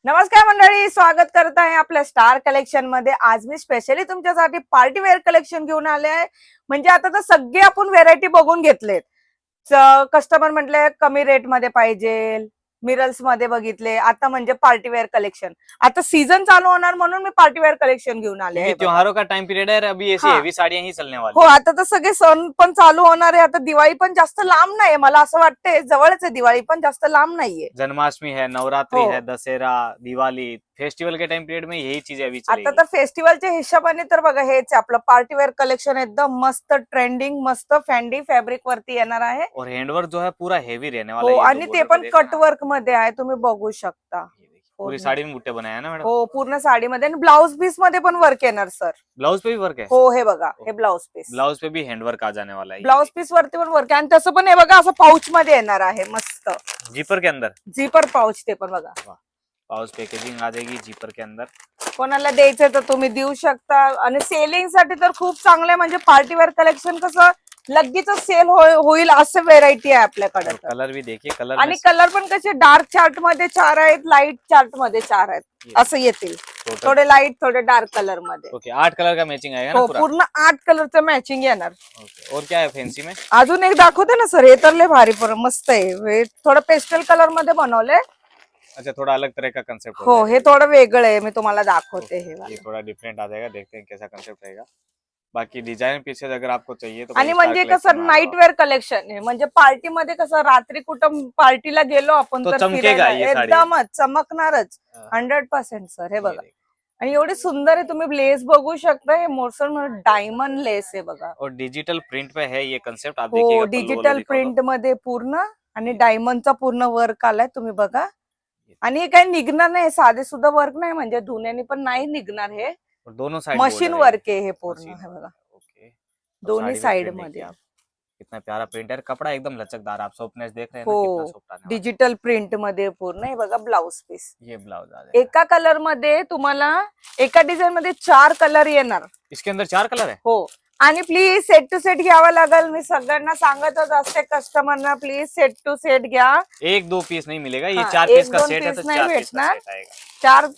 नमस्कार मंडळी, स्वागत करत आहे आपल्या स्टार कलेक्शन मध्ये। आज मी स्पेशली तुमच्यासाठी पार्टी वेअर कलेक्शन घेऊन आले आहे। म्हणजे आता तर सगळे आपण व्हेरायटी बघून घेतलेत। कस्टमर म्हटले कमी रेट मध्ये पाहिजे, मिरल्स मध्ये बघितले, आता म्हणजे पार्टी वेअर कलेक्शन। आता सीजन चालू होणार म्हणून मी पार्टी वेअर कलेक्शन घेऊन आले आहे। त्योहारों का टाइम पीरियड है, अभी ऐसी हेवी साड़ियां ही चलने वाली हो, आता तर सगळे सण पण चालू होणार आहे। आता दिवाळी पण जास्त लांब नाही, मला असं वाटतंय जवळच आहे, दिवाळी पण जास्त लांब नाहीये। जन्माष्टमी है, नवरात्रि है, दशहरा, दिवाली, फेस्टिवल के टाइम पीरियड में यही चीजें अभी चलेगी। आता तर फेस्टिवलच्या हिशोबाने तर बघा, हेच आपलं पार्टी वेअर कलेक्शन एकदम मस्त ट्रेंडिंग, मस्त फॅन्डी फॅब्रिक वरती येणार आहे। और हैंडवर्क जो है पूरा हेवी रहने वाला हो, है। आणि ते पण कट वर्क मध्ये आहे, तुम्ही बघू शकता। पूरी साड़ी में बुट्टे बनाए हैं ना मैडम? हो, पूर्ण साडीमध्ये। ब्लाउज पीस मध्ये पण वर्क येणार सर। ब्लाउज पे भी वर्क है? हो, हे बघा, हे ब्लाउज पीस। ब्लाउज पे भी हैंडवर्क आ जाने वाला है। ब्लाउज पीस वरती पण वर्क आहे, आणि तसं पण हे बघा असं पाउच मध्ये येणार आहे, मस्त जीपर के अंदर जीपर पाउच, ते पण बघा। पाउच पैकेजिंग आ जाएगी जीपर के अंदर। कोणाला द्यायचं तर तुम्ही देऊ शकता, आणि सेलिंग साठी तर खूप चांगलं आहे। म्हणजे पार्टी वेअर कलेक्शन कसं लगेच सेल होईल असं व्हेरायटी आहे आपल्याकडे। कलर भी देखिए, कलर आणि कलर पण कसे डार्क चार्ट मध्ये 4 आहेत, लाईट चार्ट मध्ये 4 आहेत, असं येतील। थोडे लाईट, थोडे डार्क कलर मध्ये। ओके, 8 कलर का मैचिंग आएगा ना पूरा? पूर्ण 8 कलरचं मॅचिंग येणार। ओके, और क्या है फैंसी में? अजून एक दाखवते ना सर, हे तर लय भारी पर मस्त आहे। हे थोडं पेस्टल कलर मध्ये बनवलंय। अच्छा, थोड़ा अलग तरह का कंसेप्ट हो, हे थोडं वेगळं आहे, मी तुम्हाला दाखवते। ये थोड़ा डिफरेंट आ जाएगा, देखते हैं कैसा कंसेप्ट रहेगा। बाकी डिजाइन पीसेस अगर आपको चाहिए तो आणि म्हणजे कसं नाईट वेअर कलेक्शन आहे, म्हणजे पार्टी मध्ये कसं रात्री कुठं पार्टीला गेलो आपण तर चमकेगा ये साड़ी। एकदमच चमकणारच 100% सर। हे बघा, आणि एवढी सुंदर आहे, तुम्ही लेस बघू शकता। हे मोरसन डायमंड लेस आहे बघा, और डिजिटल प्रिंट पे है ये कंसेप्ट, आप हो देखिएगा। डिजिटल प्रिंट मध्ये पूर्ण, आणि डायमंडचा पूर्ण वर्क आलाय, तुम्ही बघा। आणि हे काही निघणार नाही, साधे सुद्धा वर्क नाही, म्हणजे धुण्याने पण नाही निघणार। हे दोनों साइड मशीन वर्क आहे हे पूर्ण, हे बघा ओके। दोन्ही साइड मध्ये। कितना प्यारा प्रिंट है, कपड़ा एकदम लचकदार, आप सॉफ्टनेस देख रहे हैं ना, हो, कितना सॉफ्ट आने वाला है। डिजिटल प्रिंट मध्ये पूर्ण, हे बघा ब्लाउज पीस। ये ब्लाउज आ जाएगा। एका कलर मध्ये तुम्हाला, एका डिझाइन मध्ये 4 कलर येणार। इसके अंदर 4 कलर है? हो, आणि प्लीज सेट टू सेट घ्यावा लागेल। मी सगळ्यांना सांगतच असते कस्टमरना, प्लीज सेट टू सेट घ्या। 1-2 पीस नहीं मिलेगा, ये 4 पीस का सेट है, तो 4 पीस का सेट आएगा। 4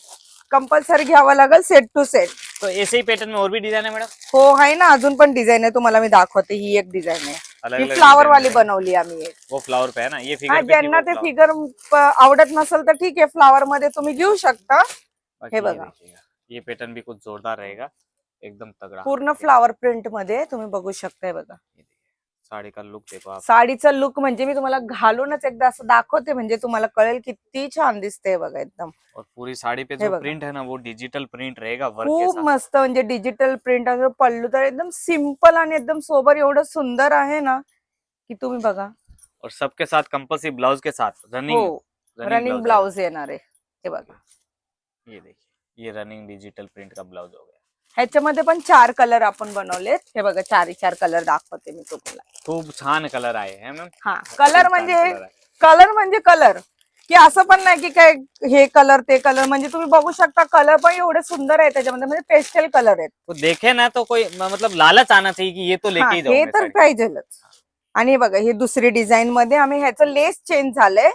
कंपल्सरी घ्यावा लागेल, सेट टू सेट। तो ऐसे ही पैटर्न में और भी डिजाइन है मैडम? हो आहे ना, अजून पण डिझाइन आहे, तुम्हाला मी दाखवते। ही एक डिझाइन आहे, अलग ही अलग फ्लावर design वाली है। बनवली आम्ही एक। वो फ्लावर पे है ना, ये हा, फिगर पे ज्यांना ते फिगर आवडत नसेल तर ठीक आहे, फ्लावर मध्ये तुम्ही घेऊ शकता। हे बघा, ये पैटर्न भी कुछ जोरदार रहेगा, एकदम तगड़ा। पूर्ण फ्लावर प्रिंट मध्ये तुम्ही बघू शकताय बघा। साड़ी का लुक देखो आप। साडीचा लुक म्हणजे मी तुम्हाला घालूनच एकदा असं दाखवते, म्हणजे तुम्हाला कळेल किती छान दिसते बघा एकदम। और पूरी साड़ी पे जो प्रिंट है ना, वो डिजिटल प्रिंट रहेगा वर्क के खूप साथ। मस्त, म्हणजे डिजिटल प्रिंट असं। पल्लू तर एकदम सिंपल आणि एकदम सोबर एवढं सुंदर आहे ना, की तुम्ही बघा। और सबके साथ कंपल्सरी ब्लाउज के साथ रनिंग ब्लाउज येणार आहे, हे बघा। ये देखिए, ये रनिंग डिजिटल प्रिंट का ब्लाउज हो गया। ह्याच्यामध्ये पण 4 कलर आपण बनवलेत, हे बघा। 4 कलर दाखवते मी तुम्हाला। खूप छान कलर आए हैं मॅम। हा, कलर म्हणजे कलर, की असं पण नाही की काय हे कलर ते कलर, म्हणजे तुम्ही बघू शकता कलर पण एवढे सुंदर आहे त्याच्यामध्ये, म्हणजे पेस्टल कलर आहेत। तो देखे ना तो कोई मतलब लालच आना चाहिए कि ये तो लेके ही जाऊं हे मैं तर साड़ी। पाहिजेलच। आणि हे बघा, ही दुसरी डिझाइन मध्ये आम्ही ह्याचं लेस चेंज झालंय।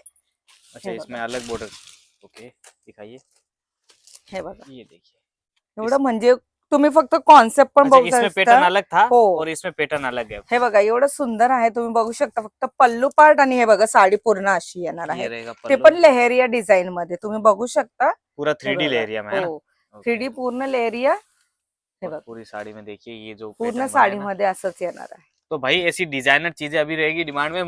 अच्छा, इसमें अलग बॉर्डर। ओके, दिखाइए। हे बघा, ये देखिए, एवढं म्हणजे तुम्ही फक्त कॉन्सेप्ट पण बघू इसमें शकता। पैटर्न अलग था हो, और इसमें पैटर्न अलग है। हे बघा एवढं सुंदर आहे, तुम्ही बघू शकता। फक्त पल्लू पार्ट, आणि हे बघा साडी पूर्ण अशी येणार आहे, ते पण लेहरिया डिझाइन मध्ये, तुम्ही बघू शकता। पूरा 3D लेहरिया में है ना? 3D पूर्ण लेहरिया, हे बघा पूरी साड़ी में देखिए ये जो पूर्ण साडी मध्ये असंच येणार आहे। तो भाई ऐसी डिजाइनर चीजें अभी रहेगी डिमांड में।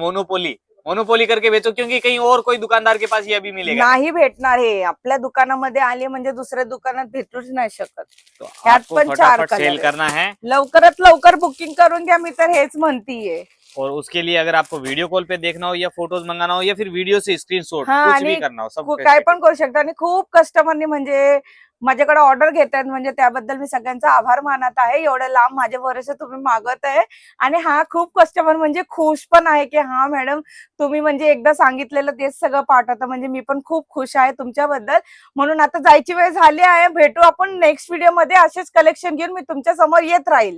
मोनोपोली करके बेचो, क्योंकि कहीं और कोई दुकानदार के पास ये अभी मिलेगा नाही भेटणार। हे आपल्या दुकानामध्ये आले म्हणजे दुसऱ्या दुकानात भेटूच नाही शकत। तो ह्यात आपको पण 4 फटाफट सेल कलर करना है। लवकरात लवकर बुकिंग करून घ्या, मी तर हेच म्हणतीये। और उसके लिए अगर आपको वीडियो कॉल पे देखना हो, या फोटोज मंगाना हो, या फिर वीडियो से स्क्रीनशॉट, कुछ भी करना हो, सब काय पण करू शकता। आणि खूप कस्टमरनी म्हणजे माझ्याकडे ऑर्डर घेतात, म्हणजे त्याबद्दल मी सगळ्यांचा आभार मानत आहे। एवढं लांब माझ्या भरोसे तुम्ही मागत आहे, आणि हा खूप कस्टमर म्हणजे खुश पण आहे की हा मॅडम तुम्ही म्हणजे एकदा सांगितलेलं तेच सगळं पाठवता, म्हणजे मी पण खूप खुश आहे तुमच्याबद्दल। म्हणून आता जायची वेळ झाली आहे, भेटू आपण नेक्स्ट व्हिडिओ मध्ये। असेच कलेक्शन घेऊन मी तुमच्या समोर येत राहील।